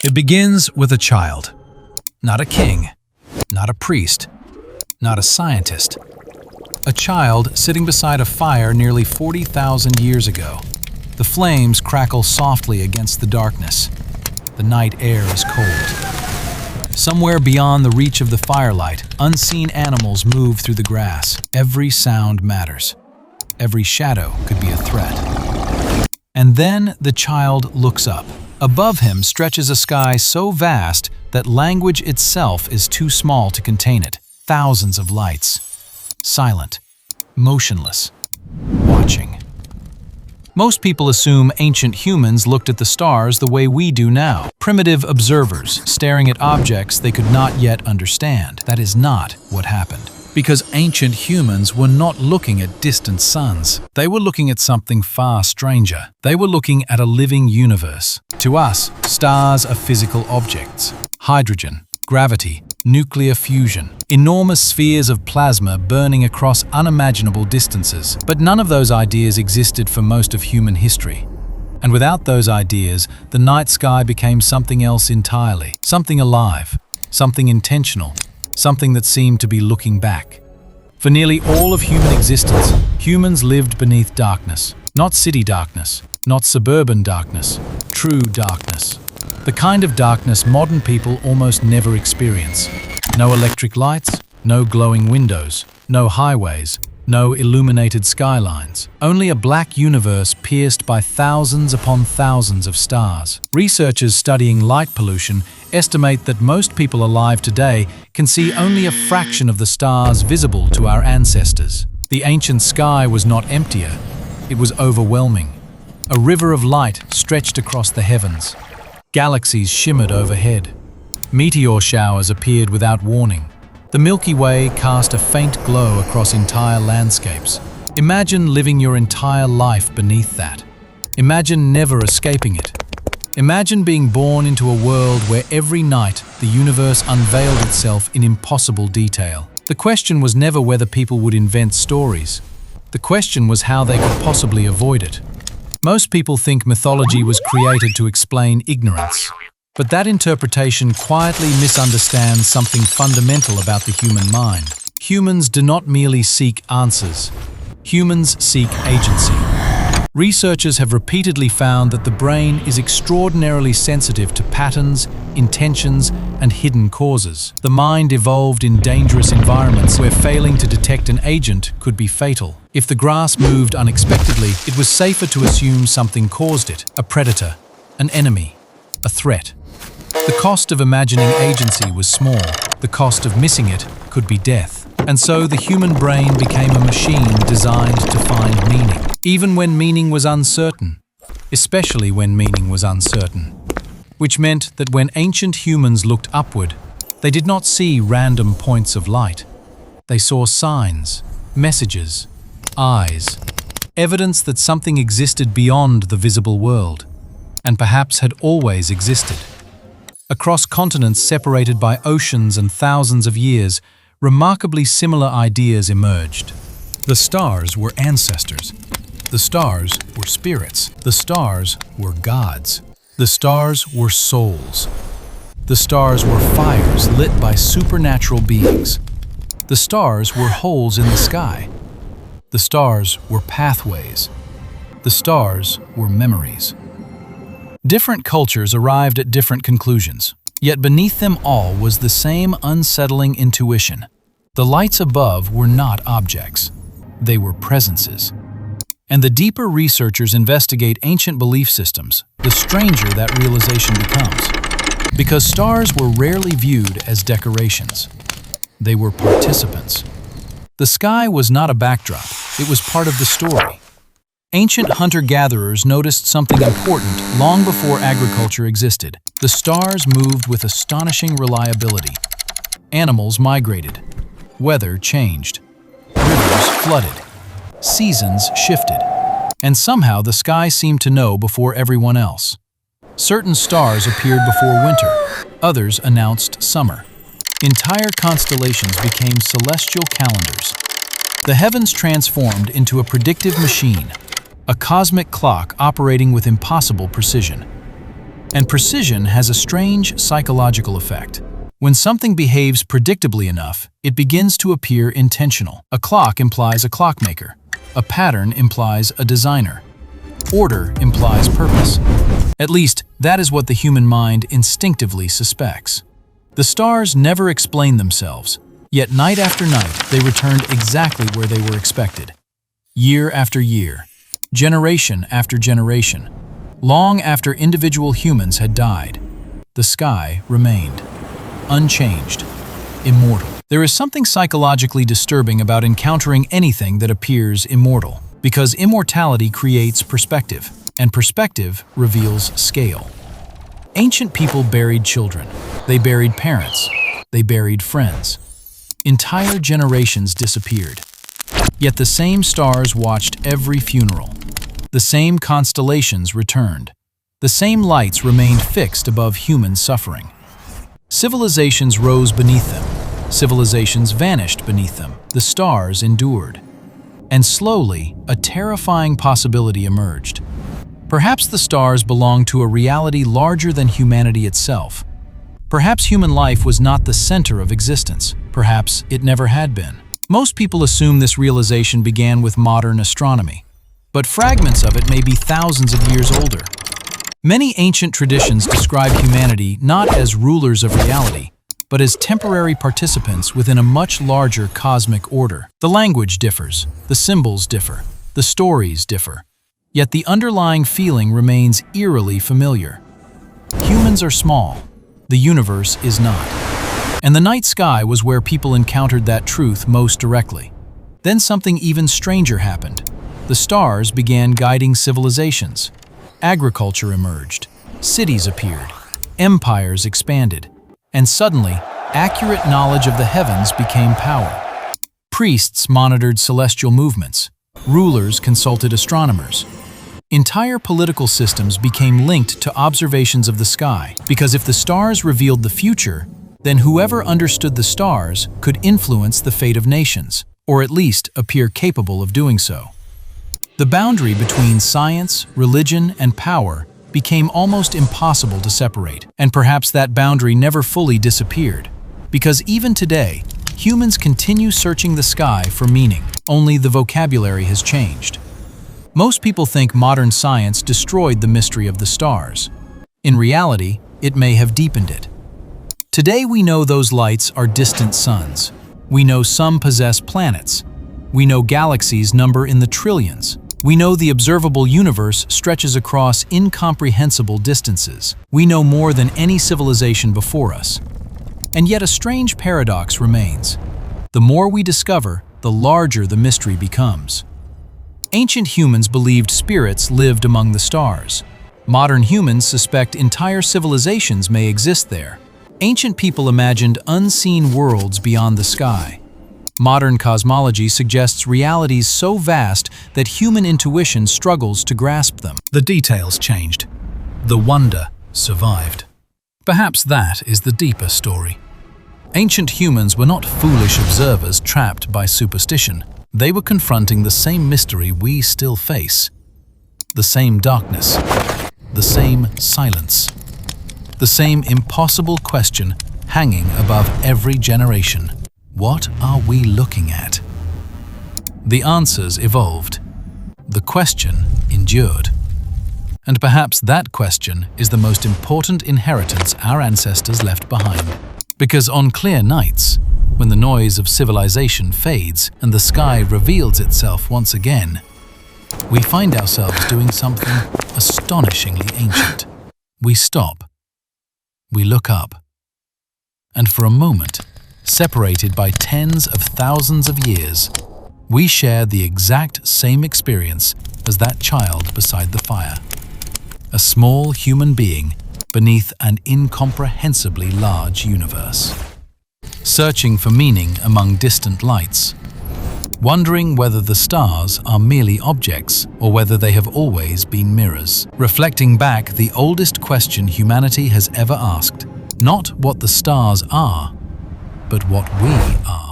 It begins with a child. Not a king, not a priest, not a scientist. A child sitting beside a fire nearly 40,000 years ago. The flames crackle softly against the darkness. The night air is cold. Somewhere beyond the reach of the firelight, unseen animals move through the grass. Every sound matters. Every shadow could be a threat. And then the child looks up. Above him stretches a sky so vast that language itself is too small to contain it. Thousands of lights. Silent. Motionless. Watching. Most people assume ancient humans looked at the stars the way we do now. Primitive observers, staring at objects they could not yet understand. That is not what happened. Because ancient humans were not looking at distant suns. They were looking at something far stranger. They were looking at a living universe. To us, stars are physical objects. Hydrogen, gravity, nuclear fusion, enormous spheres of plasma burning across unimaginable distances. But none of those ideas existed for most of human history. And without those ideas, the night sky became something else entirely. Something alive, something intentional, something that seemed to be looking back. For nearly all of human existence, humans lived beneath darkness. Not city darkness, not suburban darkness, true darkness. The kind of darkness modern people almost never experience. No electric lights, no glowing windows, no highways, no illuminated skylines. Only a black universe pierced by thousands upon thousands of stars. Researchers studying light pollution estimate that most people alive today can see only a fraction of the stars visible to our ancestors. The ancient sky was not emptier, it was overwhelming. A river of light stretched across the heavens. Galaxies shimmered overhead. Meteor showers appeared without warning. The Milky Way cast a faint glow across entire landscapes. Imagine living your entire life beneath that. Imagine never escaping it. Imagine being born into a world where every night the universe unveiled itself in impossible detail. The question was never whether people would invent stories. The question was how they could possibly avoid it. Most people think mythology was created to explain ignorance. But that interpretation quietly misunderstands something fundamental about the human mind. Humans do not merely seek answers. Humans seek agency. Researchers have repeatedly found that the brain is extraordinarily sensitive to patterns, intentions, and hidden causes. The mind evolved in dangerous environments where failing to detect an agent could be fatal. If the grass moved unexpectedly, it was safer to assume something caused it: a predator, an enemy, a threat. The cost of imagining agency was small. The cost of missing it could be death. And so the human brain became a machine designed to find meaning, even when meaning was uncertain, especially when meaning was uncertain. Which meant that when ancient humans looked upward, they did not see random points of light. They saw signs, messages, eyes, evidence that something existed beyond the visible world, and perhaps had always existed. Across continents separated by oceans and thousands of years, remarkably similar ideas emerged. The stars were ancestors. The stars were spirits. The stars were gods. The stars were souls. The stars were fires lit by supernatural beings. The stars were holes in the sky. The stars were pathways. The stars were memories. Different cultures arrived at different conclusions, yet beneath them all was the same unsettling intuition. The lights above were not objects. They were presences. And the deeper researchers investigate ancient belief systems, the stranger that realization becomes. Because stars were rarely viewed as decorations. They were participants. The sky was not a backdrop, it was part of the story. Ancient hunter-gatherers noticed something important long before agriculture existed. The stars moved with astonishing reliability. Animals migrated. Weather changed. Rivers flooded. Seasons shifted. And somehow the sky seemed to know before everyone else. Certain stars appeared before winter. Others announced summer. Entire constellations became celestial calendars. The heavens transformed into a predictive machine, a cosmic clock operating with impossible precision. And precision has a strange psychological effect. When something behaves predictably enough, it begins to appear intentional. A clock implies a clockmaker. A pattern implies a designer. Order implies purpose. At least, that is what the human mind instinctively suspects. The stars never explain themselves, yet night after night they returned exactly where they were expected. Year after year, generation after generation, long after individual humans had died, the sky remained. Unchanged, immortal. There is something psychologically disturbing about encountering anything that appears immortal, because immortality creates perspective, and perspective reveals scale. Ancient people buried children, they buried parents, they buried friends. Entire generations disappeared. Yet the same stars watched every funeral. The same constellations returned. The same lights remained fixed above human suffering. Civilizations rose beneath them. Civilizations vanished beneath them. The stars endured. And slowly, a terrifying possibility emerged. Perhaps the stars belonged to a reality larger than humanity itself. Perhaps human life was not the center of existence. Perhaps it never had been. Most people assume this realization began with modern astronomy, but fragments of it may be thousands of years older. Many ancient traditions describe humanity not as rulers of reality, but as temporary participants within a much larger cosmic order. The language differs, the symbols differ, the stories differ, yet the underlying feeling remains eerily familiar. Humans are small, the universe is not. And the night sky was where people encountered that truth most directly. Then something even stranger happened. The stars began guiding civilizations. Agriculture emerged, cities appeared, empires expanded, and suddenly, accurate knowledge of the heavens became power. Priests monitored celestial movements, rulers consulted astronomers. Entire political systems became linked to observations of the sky, because if the stars revealed the future, then whoever understood the stars could influence the fate of nations, or at least appear capable of doing so. The boundary between science, religion, and power became almost impossible to separate, and perhaps that boundary never fully disappeared, because even today, humans continue searching the sky for meaning, only the vocabulary has changed. Most people think modern science destroyed the mystery of the stars. In reality, it may have deepened it. Today we know those lights are distant suns. We know some possess planets. We know galaxies number in the trillions. We know the observable universe stretches across incomprehensible distances. We know more than any civilization before us. And yet a strange paradox remains. The more we discover, the larger the mystery becomes. Ancient humans believed spirits lived among the stars. Modern humans suspect entire civilizations may exist there. Ancient people imagined unseen worlds beyond the sky. Modern cosmology suggests realities so vast that human intuition struggles to grasp them. The details changed. The wonder survived. Perhaps that is the deeper story. Ancient humans were not foolish observers trapped by superstition. They were confronting the same mystery we still face. The same darkness. The same silence. The same impossible question hanging above every generation. What are we looking at? The answers evolved. The question endured. And perhaps that question is the most important inheritance our ancestors left behind. Because on clear nights, when the noise of civilization fades and the sky reveals itself once again, we find ourselves doing something astonishingly ancient. We stop. We look up. And for a moment, separated by tens of thousands of years, we share the exact same experience as that child beside the fire. A small human being beneath an incomprehensibly large universe. Searching for meaning among distant lights. Wondering whether the stars are merely objects or whether they have always been mirrors. Reflecting back the oldest question humanity has ever asked. Not what the stars are, but what we are.